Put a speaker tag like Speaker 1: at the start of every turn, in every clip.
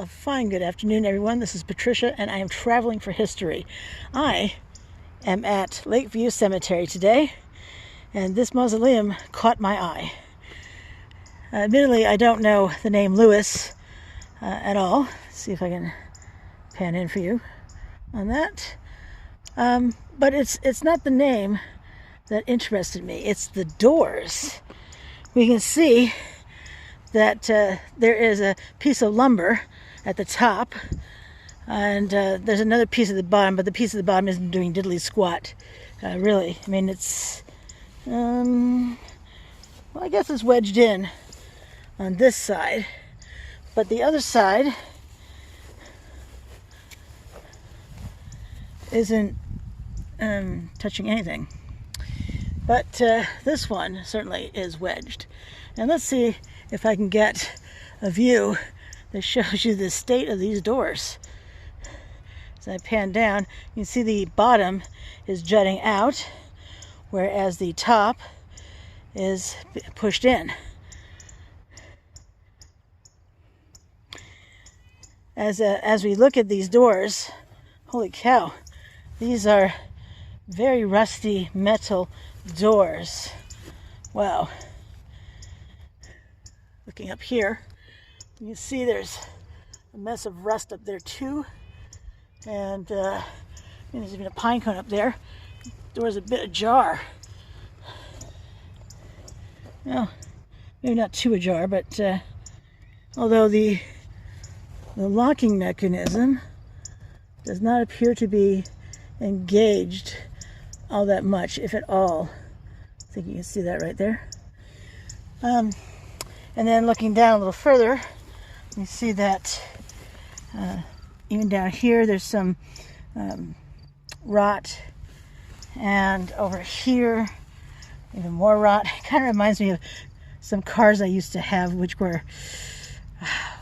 Speaker 1: A fine good afternoon, everyone. This is Patricia, and I am traveling for history. I am at Lakeview Cemetery today, and this mausoleum caught my eye. Admittedly, I don't know the name Lewis at all. Let's see if I can pan in for you on that. But it's not the name that interested me. It's the doors. We can see that there is a piece of lumber at the top, and there's another piece at the bottom, but the piece at the bottom isn't doing diddly squat, really. I mean, it's, well, I guess it's wedged in on this side, but the other side isn't touching anything. But this one certainly is wedged. And let's see if I can get a view that shows you the state of these doors. As I pan down, you can see the bottom is jutting out, whereas the top is pushed in. As we look at these doors, holy cow, these are very rusty metal doors. Wow. Looking up here, you can see there's a mess of rust up there too, and there's even a pine cone up there. The door's a bit ajar. Well, maybe not too ajar, but although the locking mechanism does not appear to be engaged all that much, if at all. I think you can see that right there. And then looking down a little further, you see that even down here there's some rot, and over here even more rot. It kind of reminds me of some cars I used to have, which were,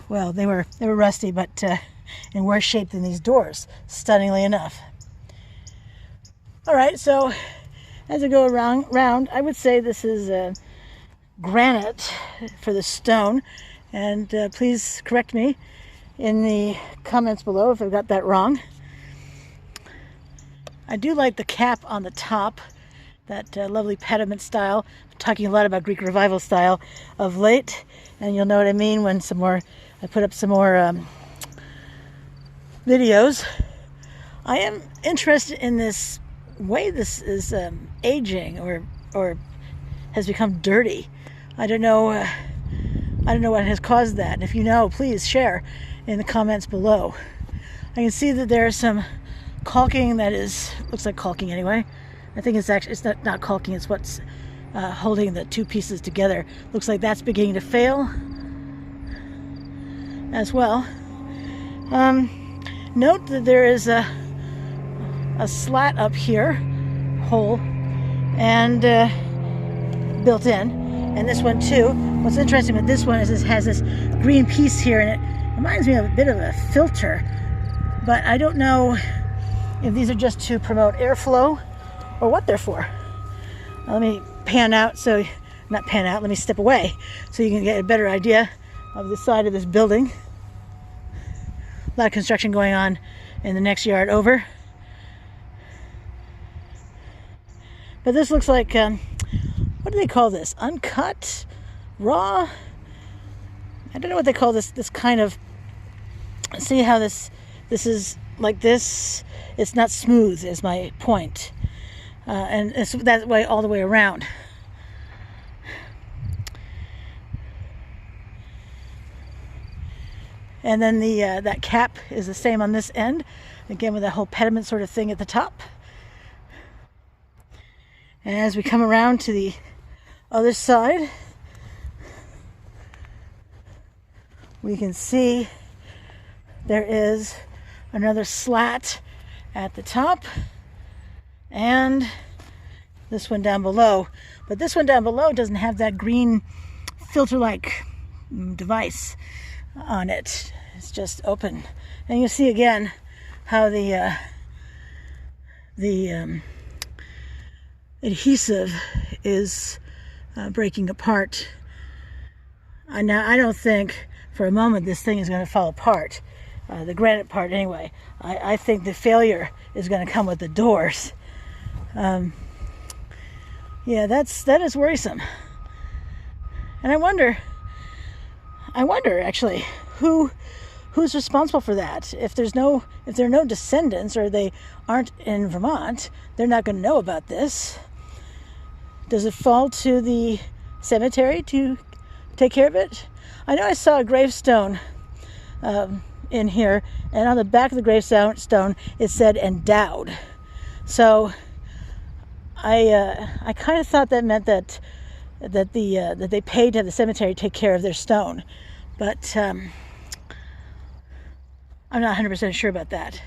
Speaker 1: well, they were rusty, but in worse shape than these doors, stunningly enough. All right, so as I go around, I would say this is granite for the stone, and please correct me in the comments below if I've got that wrong. I do like the cap on the top, that lovely pediment style. I'm talking a lot about Greek Revival style of late, and you'll know what I mean when I put up some more videos. I am interested in this way this is aging or has become dirty. I don't know what has caused that. And if you know, please share in the comments below. I can see that there is some caulking that looks like caulking anyway. I think it's not caulking, it's what's holding the two pieces together. Looks like that's beginning to fail as well. Note that there is a slat up here, hole, and built in, and this one too. What's interesting with this one is it has this green piece here, and it reminds me of a bit of a filter, but I don't know if these are just to promote airflow or what they're for. Now, let me let me step away so you can get a better idea of the side of this building. A lot of construction going on in the next yard over. But this looks like, what do they call this? Uncut? Raw? I don't know what they call this kind of, see how this is like this? It's not smooth is my point. And it's that way all the way around. And then that cap is the same on this end, again with that whole pediment sort of thing at the top. And as we come around to the other side, we can see there is another slat at the top and this one down below. But this one down below doesn't have that green filter-like device on it. It's just open. And you see again how the adhesive is breaking apart. I don't think for a moment this thing is going to fall apart. The granite part anyway. I think the failure is going to come with the doors. Yeah, that is worrisome. And I wonder actually who's responsible for that. If there are no descendants, or they aren't in Vermont, they're not going to know about this. Does it fall to the cemetery to take care of it? I know I saw a gravestone in here, and on the back of the gravestone it said endowed. So I kind of thought that meant that they paid to have the cemetery take care of their stone, but I'm not 100% sure about that.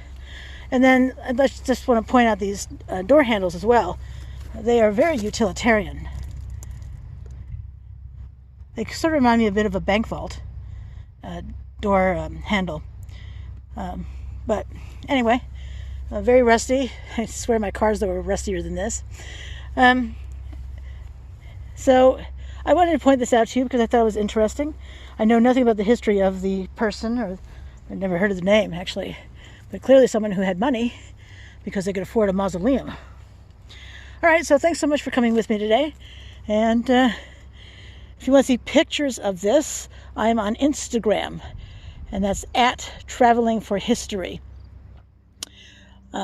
Speaker 1: And then I just want to point out these door handles as well. They are very utilitarian. They sort of remind me a bit of a bank vault door handle. But anyway, very rusty. I swear my cars were rustier than this. So I wanted to point this out to you because I thought it was interesting. I know nothing about the history of the person, or I've never heard of the name actually, but clearly someone who had money because they could afford a mausoleum. All right, so thanks so much for coming with me today. And if you want to see pictures of this, I'm on Instagram, and that's @travelingforhistory.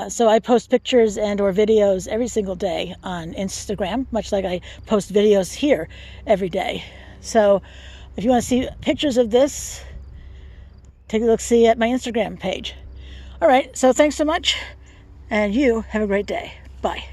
Speaker 1: So I post pictures and or videos every single day on Instagram, much like I post videos here every day. So if you want to see pictures of this, take a look-see at my Instagram page. All right, so thanks so much, and you have a great day. Bye.